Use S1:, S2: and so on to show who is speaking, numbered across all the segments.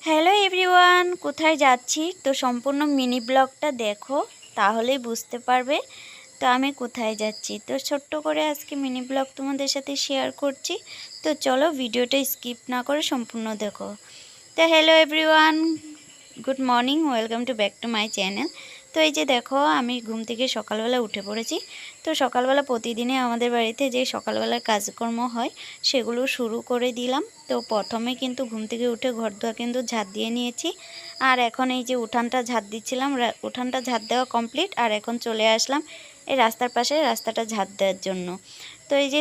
S1: Hello everyone, কোথায় যাচ্ছি তো সম্পূর্ণ মিনি ব্লগটা দেখো, তাহলেই বুঝতে পারবে তো আমি কোথায় যাচ্ছি। তো ছোট্ট করে আজকে মিনি ব্লগ তোমাদের সাথে শেয়ার করছি। তো চলো ভিডিওটা স্কিপ না করে সম্পূর্ণ দেখো। তো hello everyone, good morning, welcome to back to my channel. তো এই যে দেখো, আমি ঘুম থেকে সকালবেলা উঠে পড়েছি। তো সকালবেলা প্রতিদিনে আমাদের বাড়িতে যে সকালবেলার কাজকর্ম হয় সেগুলো শুরু করে দিলাম। তো প্রথমে কিন্তু ঘুম থেকে উঠে ঘরদোর কিন্তু ঝাঁট দিয়ে নিয়েছি। আর এখন এই যে উঠানটা ঝাঁট দিচ্ছিলাম, উঠানটা ঝাঁট দেওয়া কমপ্লিট। আর এখন চলে আসলাম এই রাস্তার পাশে রাস্তাটা ঝাঁট দেওয়ার জন্য। তো এই যে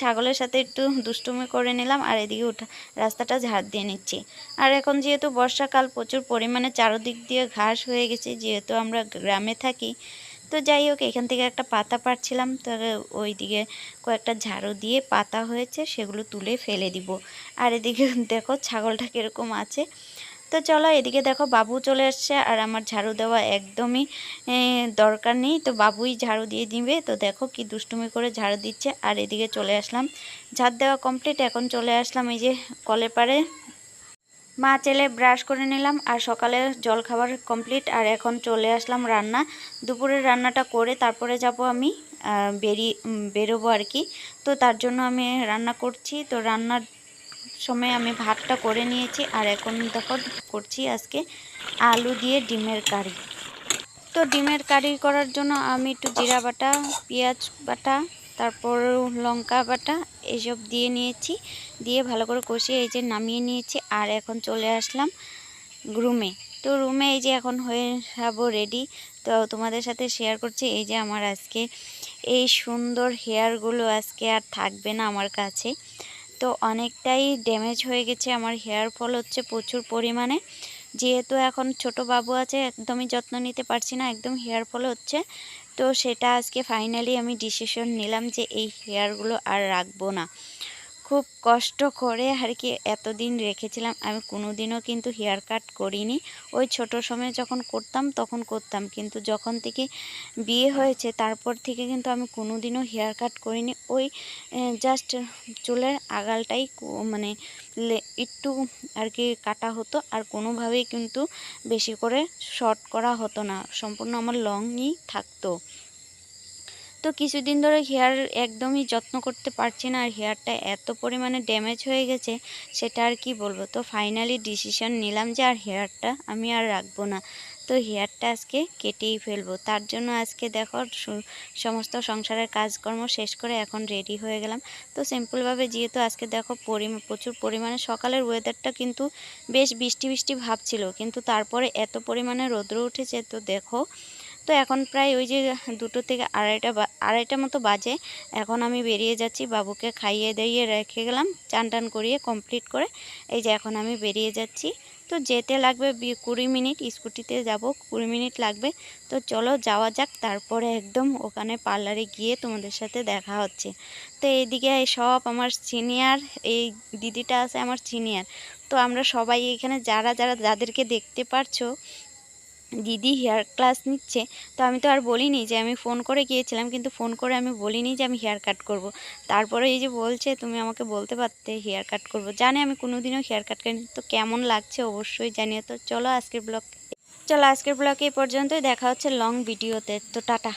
S1: ছাগলের সাথে একটু দুষ্টুমি করে নিলাম, আর এদিকে রাস্তাটা ঝাড় দিয়ে নিচ্ছি। আর এখন যেহেতু বর্ষাকাল, প্রচুর পরিমাণে চারদিক দিয়ে ঘাস হয়ে গেছে, যেহেতু আমরা গ্রামে থাকি। তো যাই হোক, এখান থেকে একটা পাতা পাড়ছিলাম, তো ওই দিকে কয়েকটা ঝাড়ু দিয়ে পাতা হয়েছে, সেগুলো তুলে ফেলে দিব। আর এদিকে দেখো ছাগলটা কীরকম আছে। তো চলো, এদিকে দেখো বাবু চলে আসছে, আর আমার ঝাড়ু দেওয়া একদমই দরকার নেই, তো বাবুই ঝাড়ু দিয়ে দিবে। তো দেখো কি দুষ্টুমি করে ঝাড়ু দিচ্ছে। আর এদিকে চলে আসলাম, ঝাড় দেওয়া কমপ্লিট। এখন চলে আসলাম এই যে কলের পাড়ে, মা ছেলে ব্রাশ করে নিলাম, আর সকালে জলখাবার কমপ্লিট। আর এখন চলে আসলাম রান্না, দুপুরের রান্নাটা করে তারপরে যাব আমি বেরোবো আর কি। তো তার জন্য আমি রান্না করছি। তো রান্নার সময় আমি ভাতটা করে নিয়েছি, আর এখন দেখো করছি আজকে আলু দিয়ে ডিমের কারি। তো ডিমের কারি করার জন্য আমি একটু জিরা বাটা, পেঁয়াজ বাটা, তারপর লঙ্কা বাটা এসব দিয়ে নিয়েছি, দিয়ে ভালো করে কষিয়ে এই যে নামিয়ে নিয়েছি। আর এখন চলে আসলাম রুমে। তো রুমে এই যে এখন হয়ে যাবো রেডি। তো তোমাদের সাথে শেয়ার করছি এই যে আমার আজকে এই সুন্দর হেয়ারগুলো আজকে আর থাকবে না আমার কাছে। তো অনেকটাই ড্যামেজ হয়ে গেছে আমার হেয়ার ফল হচ্ছে প্রচুর পরিমাণে, যেহেতু এখন ছোট বাবু আছে, একদমই যত্ন নিতে পারছি না, একদম হেয়ার ফল হচ্ছে। তো সেটা আজকে ফাইনালি আমি ডিসিশন নিলাম যে এই হেয়ারগুলো আর রাখবো না। খুব কষ্ট করে আর কি এতদিন রেখেছিলাম। আমি কোনোদিনও কিন্তু হেয়ার কাট করিনি। ওই ছোট সময় যখন করতাম তখন করতাম, কিন্তু যখন থেকে বিয়ে হয়েছে তারপর থেকে কিন্তু আমি কোনোদিনও হেয়ার কাট করিনি। ওই জাস্ট চুলের আগালটাই মানে একটু আর কি কাটা হতো, আর কোনোভাবেই কিন্তু বেশি করে শর্ট করা হতো না, সম্পূর্ণ আমার লংই থাকতো। তো কিছুদিন ধরে হেয়ার একদমই যত্ন করতে পারছি না, আর হেয়ারটা এত পরিমাণে ড্যামেজ হয়ে গেছে সেটা আর কি বলবো। তো ফাইনালি ডিসিশন নিলাম যে আর হেয়ারটা আমি আর রাখবো না। তো হেয়ারটা আজকে কেটেই ফেলবো। তার জন্য আজকে দেখো সমস্ত সংসারের কাজকর্ম শেষ করে এখন রেডি হয়ে গেলাম। তো সিম্পলভাবে, যেহেতু আজকে দেখো প্রচুর পরিমাণে সকালের ওয়েদারটা কিন্তু বেশ বৃষ্টি বৃষ্টি ভাব ছিল, কিন্তু তারপরে এত পরিমাণে রৌদ্র উঠেছে। তো দেখো, তো এখন প্রায় ওই যে 2টো থেকে আড়াইটা মতো বাজে। এখন আমি বেরিয়ে যাচ্ছি, বাবুকে খাইয়ে দাইয়ে রেখে গেলাম, চান টান করিয়ে কমপ্লিট করে এই যে এখন আমি বেরিয়ে যাচ্ছি। তো যেতে লাগবে 20 মিনিট, স্কুটিতে যাব 20 মিনিট লাগবে। তো চলো যাওয়া যাক, তারপরে একদম ওখানে পার্লারে গিয়ে তোমাদের সাথে দেখা হচ্ছে। তো এইদিকে সব আমার সিনিয়র, এই দিদিটা আছে আমার সিনিয়র। তো আমরা সবাই এখানে যাদেরকে দেখতে পারছো দিদি হেয়ার ক্লাস নিচ্ছে। তো আমি তো আর বলিনি যে আমি ফোন করে গিয়েছিলাম, কিন্তু ফোন করে আমি বলিনি যে আমি হেয়ার কাট করব। তারপরে এই যে বলছে তুমি আমাকে বলতে পারতে হেয়ার কাট করব, জানে আমি কোনোদিনও হেয়ার কাট করিনি। তো কেমন লাগছে অবশ্যই জানিও। তো চলো আজকের ব্লগে এই পর্যন্তই, দেখা হচ্ছে লং ভিডিওতে। তো টাটা।